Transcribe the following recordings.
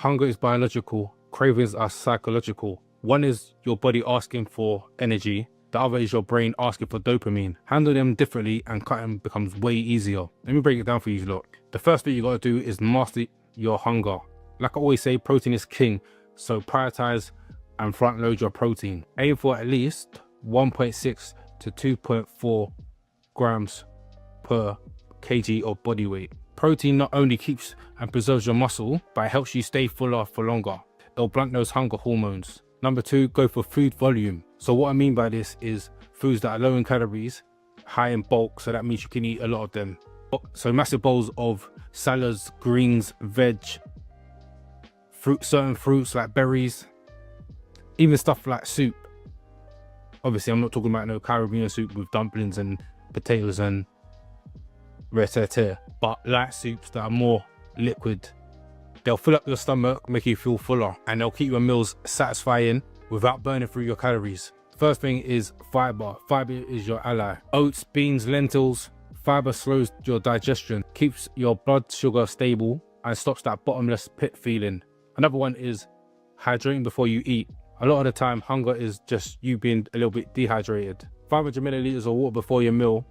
Hunger is biological, cravings are psychological. One is your body asking for energy, the other is your brain asking for dopamine. Handle them differently and cutting becomes way easier. Let me break it down for you lot. The first thing you gotta do is master your hunger. Like I always say, protein is king, so prioritize and front load your protein. Aim for at least 1.6 to 2.4 grams per kg of body weight. Protein not only keeps and preserves your muscle, but it helps you stay fuller for longer. It'll blunt those hunger hormones. Number 2, go for food volume. So what I mean by this is foods that are low in calories, high in bulk, so that means you can eat a lot of them. So massive bowls of salads, greens, veg, certain fruits like berries, even stuff like soup. Obviously, I'm not talking about no Caribbean soup with dumplings and potatoes and ratatouille, but light soups that are more liquid. They'll fill up your stomach, make you feel fuller, and they'll keep your meals satisfying without burning through your calories. First thing is fiber. Fiber is your ally. Oats, beans, lentils. Fiber slows your digestion, keeps your blood sugar stable, and stops that bottomless pit feeling. Another one is hydrating before you eat. A lot of the time, hunger is just you being a little bit dehydrated. 500 milliliters of water before your meal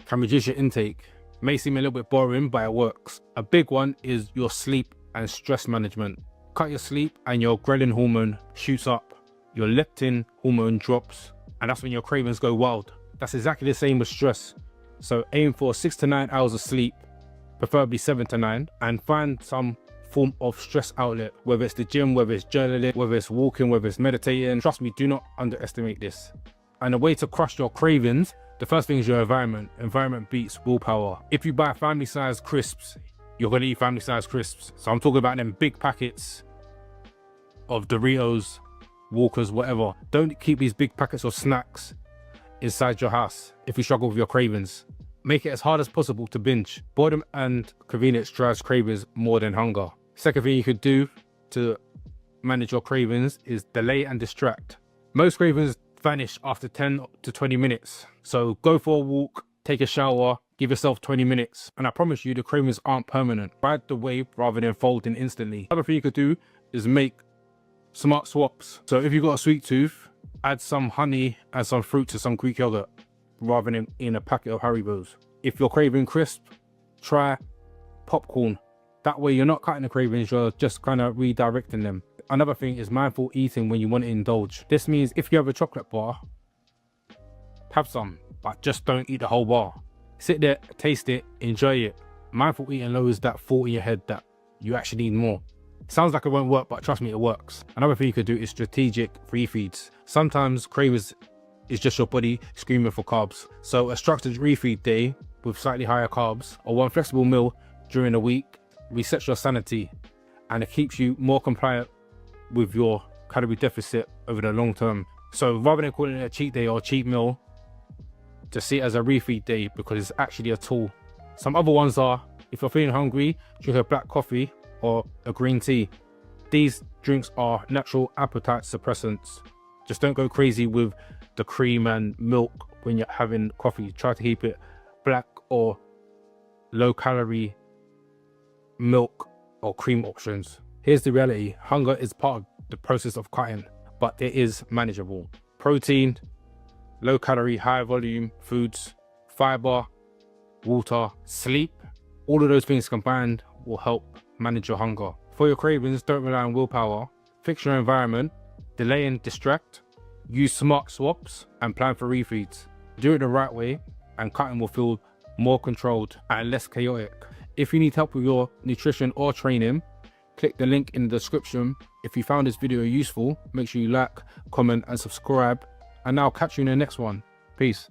can reduce your intake. May seem a little bit boring, but it works. A big one is your sleep and stress management. Cut your sleep and your ghrelin hormone shoots up, your leptin hormone drops, and that's when your cravings go wild. That's exactly the same with stress. So aim for 6 to 9 hours of sleep, preferably 7 to 9, and find some form of stress outlet, whether it's the gym, whether it's journaling, whether it's walking, whether it's meditating. Trust me, do not underestimate this. And a way to crush your cravings, the first thing is your environment. Environment beats willpower. If you buy family-sized crisps, you're gonna eat family-sized crisps. So I'm talking about them big packets of Doritos, Walkers, whatever. Don't keep these big packets of snacks inside your house if you struggle with your cravings. Make it as hard as possible to binge. Boredom and convenience drives cravings more than hunger. Second thing you could do to manage your cravings is delay and distract. Most cravings vanish after 10 to 20 minutes. So go for a walk, take a shower, give yourself 20 minutes. And I promise you the cravings aren't permanent. Ride the wave rather than folding instantly. Another thing you could do is make smart swaps. So if you've got a sweet tooth, add some honey and some fruit to some Greek yogurt rather than in a packet of Haribos. If you're craving crisp, try popcorn. That way you're not cutting the cravings, you're just kind of redirecting them. Another thing is mindful eating when you want to indulge. This means if you have a chocolate bar, have some, but just don't eat the whole bar. Sit there, taste it, enjoy it. Mindful eating lowers that thought in your head that you actually need more. Sounds like it won't work, but trust me, it works. Another thing you could do is strategic refeeds. Sometimes cravings is just your body screaming for carbs. So a structured refeed day with slightly higher carbs or one flexible meal during the week resets your sanity and it keeps you more compliant with your calorie deficit over the long term. So rather than calling it a cheat day or a cheat meal, just see it as a refeed day because it's actually a tool. Some other ones are, if you're feeling hungry, drink a black coffee or a green tea. These drinks are natural appetite suppressants. Just don't go crazy with the cream and milk when you're having coffee. Try to keep it black or low calorie milk or cream options. Here's the reality. Hunger is part of the process of cutting, but it is manageable. Protein, low calorie, high volume foods, fiber, water, sleep, all of those things combined will help manage your hunger. For your cravings, don't rely on willpower. Fix your environment, delay and distract, use smart swaps and plan for refeeds. Do it the right way and cutting will feel more controlled and less chaotic. If you need help with your nutrition or training, click the link in the description. If you found this video useful, make sure you like, comment and subscribe. And I'll catch you in the next one. Peace.